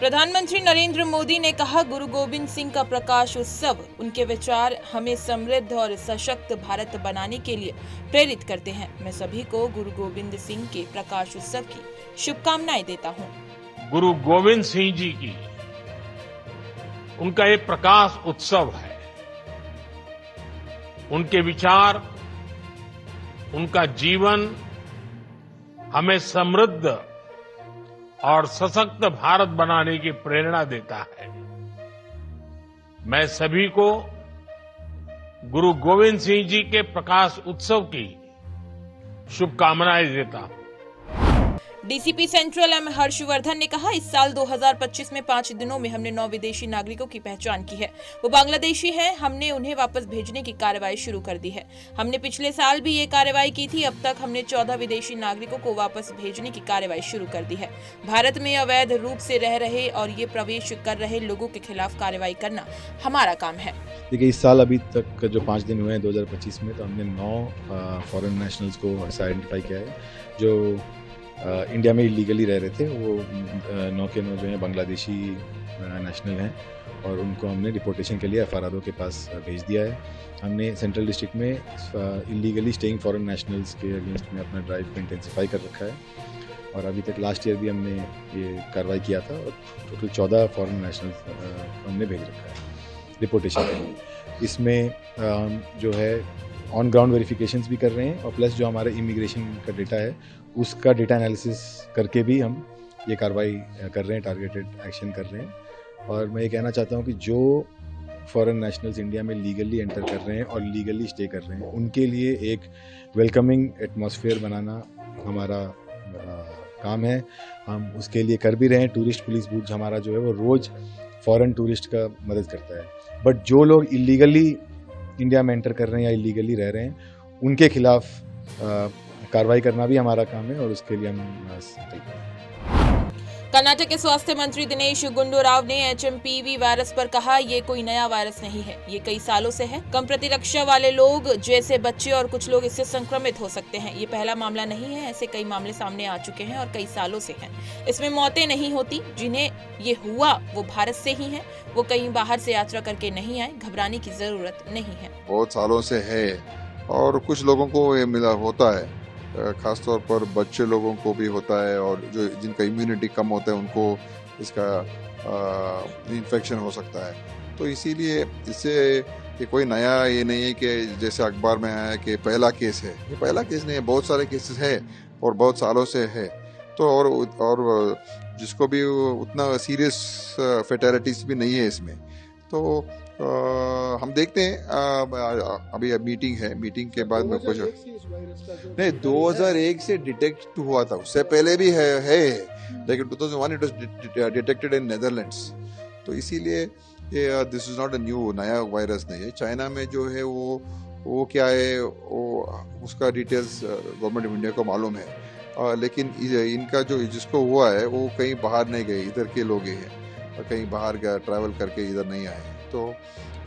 प्रधानमंत्री नरेंद्र मोदी ने कहा, गुरु गोविंद सिंह का प्रकाश उत्सव, उनके विचार हमें समृद्ध और सशक्त भारत बनाने के लिए प्रेरित करते हैं। मैं सभी को गुरु गोविंद सिंह के प्रकाश उत्सव की शुभकामनाएं देता हूं। गुरु गोविंद सिंह जी की उनका एक प्रकाश उत्सव है। उनके विचार, उनका जीवन हमें समृद्ध और सशक्त भारत बनाने की प्रेरणा देता है। मैं सभी को गुरु गोविंद सिंह जी के प्रकाश उत्सव की शुभकामनाएं देता हूं। डीसीपी सेंट्रल एम हर्षवर्धन ने कहा, इस साल 2025 में 5 दिनों में हमने 9 विदेशी नागरिकों की पहचान की है। वो बांग्लादेशी हैं। हमने उन्हें वापस भेजने की कार्रवाई शुरू कर दी है। हमने पिछले साल भी ये कार्रवाई की थी। अब तक हमने 14 विदेशी नागरिकों को वापस भेजने की कार्रवाई शुरू कर दी है। भारत में अवैध रूप से रह रहे और ये प्रवेश कर रहे लोगों के खिलाफ कार्रवाई करना हमारा काम है। देखिए, इस साल अभी तक जो 5 दिन हुए हैं 2025 में, तो हमने 9 फॉरेन नेशनल्स को आइडेंटिफाई किया है जो इंडिया में इलीगली रह रहे थे। वो 9 के 9 जो हैं बांग्लादेशी नेशनल हैं और उनको हमने डिपोर्टेशन के लिए FRRO के पास भेज दिया है। हमने सेंट्रल डिस्ट्रिक्ट में इलीगली स्टेइंग फॉरेन नेशनल्स के अगेंस्ट में अपना ड्राइव को इंटेंसिफाई कर रखा है और अभी तक लास्ट ईयर भी हमने ये कार्रवाई किया था और टोटल 14 फॉरेन नेशनल्स हमने भेज रखा है डिपोर्टेशन के लिए। इसमें जो है ऑन ग्राउंड वेरिफिकेशंस भी कर रहे हैं और प्लस जो हमारे इमिग्रेशन का डेटा है उसका डेटा एनालिसिस करके भी हम ये कार्रवाई कर रहे हैं, टारगेटेड एक्शन कर रहे हैं। और मैं ये कहना चाहता हूँ कि जो फॉरेन नेशनल्स इंडिया में लीगली एंटर कर रहे हैं और लीगली स्टे कर रहे हैं, उनके लिए एक वेलकमिंग एटमॉस्फेयर बनाना हमारा काम है। हम उसके लिए कर भी रहे हैं। टूरिस्ट पुलिस बूथ हमारा जो है वो रोज़ फॉरेन टूरिस्ट का मदद करता है। बट जो लोग इलीगली इंडिया में एंटर कर रहे हैं या इलीगली रह रहे हैं, उनके खिलाफ कार्रवाई करना भी हमारा काम है और उसके लिए हम कर्नाटक के स्वास्थ्य मंत्री दिनेश गुंडूराव ने HMPV वायरस पर कहा, ये कोई नया वायरस नहीं है, ये कई सालों से है। कम प्रतिरक्षा वाले लोग जैसे बच्चे और कुछ लोग इससे संक्रमित हो सकते हैं। ये पहला मामला नहीं है, ऐसे कई मामले सामने आ चुके हैं और कई सालों से हैं। इसमें मौतें नहीं होती। जिन्हें ये हुआ वो भारत से ही हैं। वो कहीं बाहर से यात्रा करके नहीं आए। घबराने की जरूरत नहीं है। बहुत सालों से है और कुछ लोगों को ये मिला होता है, खासतौर पर बच्चे लोगों को भी होता है और जो जिनका इम्यूनिटी कम होता है उनको इसका इन्फेक्शन हो सकता है। तो इसीलिए इससे ये कोई नया ये नहीं है कि जैसे अखबार में आया कि पहला केस है। ये पहला केस नहीं है, बहुत सारे केसेस है और बहुत सालों से है। तो और जिसको भी उतना सीरियस फेटलिटीज भी नहीं है इसमें। तो हम देखते हैं। अभी मीटिंग है, मीटिंग के बाद में कुछ नहीं 2001 से डिटेक्ट हुआ था, उससे पहले भी है लेकिन 2001 it was detected in Netherlands. तो इसीलिए ये this is not a new, नया वायरस नहीं है। चाइना में जो है वो क्या है, वो उसका डिटेल्स गवर्नमेंट ऑफ इंडिया को मालूम है। लेकिन इनका जो जिसको हुआ है वो कहीं बाहर नहीं गए, इधर के लोग हैं और कहीं बाहर ट्रैवल करके इधर नहीं आए। तो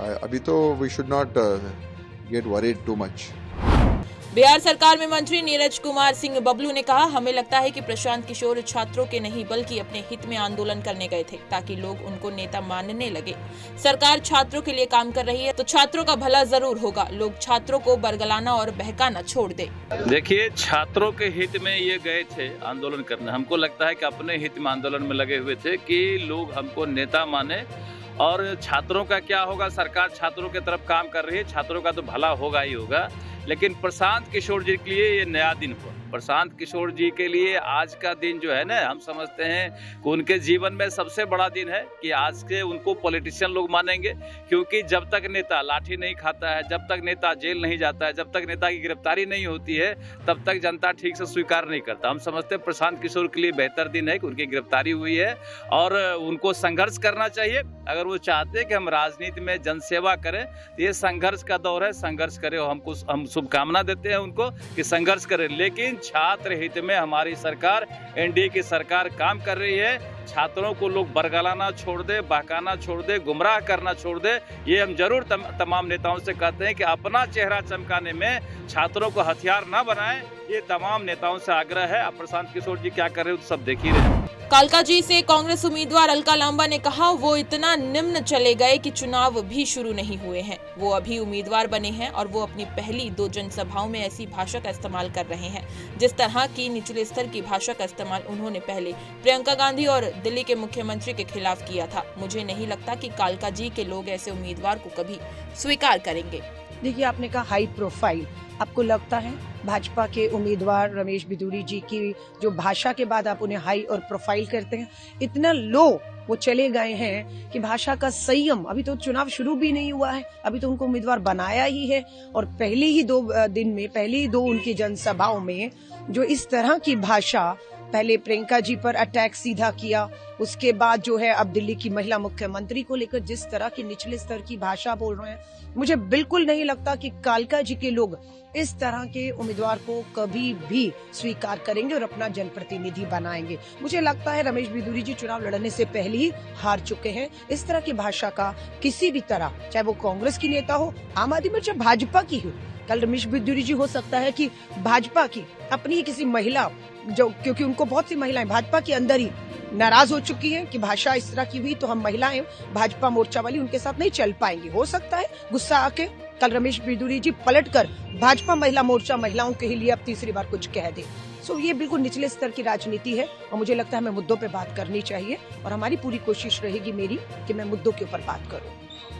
अभी तो we should not get worried too much. Bihar सरकार में मंत्री नीरज कुमार सिंह बबलू ने कहा, हमें लगता है कि प्रशांत किशोर छात्रों के नहीं बल्कि अपने हित में आंदोलन करने गए थे ताकि लोग उनको नेता मानने लगे। सरकार छात्रों के लिए काम कर रही है तो छात्रों का भला जरूर होगा। लोग छात्रों को बरगलाना और बहकाना छोड़ दे। देखिए, छात्रों के हित में ये गए थे आंदोलन करने। हमको लगता है कि अपने हित में आंदोलन में लगे हुए थे कि लोग हमको नेता माने। और छात्रों का क्या होगा, सरकार छात्रों की तरफ काम कर रही है, छात्रों का तो भला होगा ही होगा। लेकिन प्रशांत किशोर जी के लिए ये नया दिन हुआ। प्रशांत किशोर जी के लिए आज का दिन जो है ना, हम समझते हैं कि उनके जीवन में सबसे बड़ा दिन है कि आज के उनको पॉलिटिशियन लोग मानेंगे। क्योंकि जब तक नेता लाठी नहीं खाता है, जब तक नेता जेल नहीं जाता है, जब तक नेता की गिरफ्तारी नहीं होती है, तब तक जनता ठीक से स्वीकार नहीं करता। हम समझते हैं प्रशांत किशोर के लिए बेहतर दिन है कि उनकी गिरफ्तारी हुई है और उनको संघर्ष करना चाहिए। अगर वो चाहते हैं कि हम राजनीति में जनसेवा करें तो ये संघर्ष का दौर है, संघर्ष करें। हम शुभकामना देते हैं उनको कि संघर्ष करें। लेकिन छात्र हित में हमारी सरकार, एनडीए की सरकार काम कर रही है। छात्रों को लोग बरगलाना छोड़ दे, बहकाना छोड़ दे, गुमराह करना छोड़ दे। ये हम जरूर तमाम नेताओं से कहते हैं कि अपना चेहरा चमकाने में छात्रों को हथियार ना बनाएं। ये तमाम नेताओं से आग्रह है। अब प्रशांत किशोर जी क्या कर रहे हो तो सब देख ही रहे हैं। कालकाजी से कांग्रेस उम्मीदवार अलका लांबा ने कहा वो इतना निम्न चले गए कि चुनाव भी शुरू नहीं हुए हैं। वो अभी उम्मीदवार बने हैं और वो अपनी पहली 2 जनसभाओं में ऐसी भाषा का इस्तेमाल कर रहे हैं जिस तरह की निचले स्तर की भाषा का इस्तेमाल उन्होंने पहले प्रियंका गांधी और दिल्ली के मुख्यमंत्री के खिलाफ किया था। मुझे नहीं लगता कि कालकाजी के लोग ऐसे उम्मीदवार को कभी स्वीकार करेंगे। देखिए, आपने कहा हाई प्रोफाइल, आपको लगता है भाजपा के उम्मीदवार रमेश बिधूरी जी की जो भाषा के बाद आप उन्हें हाई और प्रोफाइल करते हैं, इतना लो वो चले गए हैं कि भाषा का संयम, अभी तो चुनाव शुरू भी नहीं हुआ है, अभी तो उनको उम्मीदवार बनाया ही है और पहले ही 2 दिन में, पहले ही 2 उनकी जनसभाओं में जो इस तरह की भाषा, पहले प्रियंका जी पर अटैक सीधा किया, उसके बाद जो है अब दिल्ली की महिला मुख्यमंत्री को लेकर जिस तरह की निचले स्तर की भाषा बोल रहे हैं, मुझे बिल्कुल नहीं लगता कि कालका जी के लोग इस तरह के उम्मीदवार को कभी भी स्वीकार करेंगे और अपना जनप्रतिनिधि बनाएंगे। मुझे लगता है रमेश बिधूरी जी चुनाव लड़ने से पहले ही हार चुके हैं। इस तरह की भाषा का किसी भी तरह, चाहे वो कांग्रेस की नेता हो, आम आदमी पार्टी, भाजपा की हो, कल रमेश बिधूरी जी हो सकता है कि भाजपा की अपनी ही किसी महिला, जो क्योंकि उनको बहुत सी महिलाएं भाजपा के अंदर ही नाराज हो चुकी हैं कि भाषा इस तरह की हुई तो हम महिलाएं भाजपा मोर्चा वाली उनके साथ नहीं चल पाएंगे। हो सकता है गुस्सा आके कल रमेश बिधूरी जी पलटकर भाजपा महिला मोर्चा महिलाओं के लिए अब तीसरी बार कुछ कह दे। सो ये बिल्कुल निचले स्तर की राजनीति है और मुझे लगता है हमें मुद्दों पे बात करनी चाहिए और हमारी पूरी कोशिश रहेगी मेरी कि मैं मुद्दों के ऊपर बात करूं।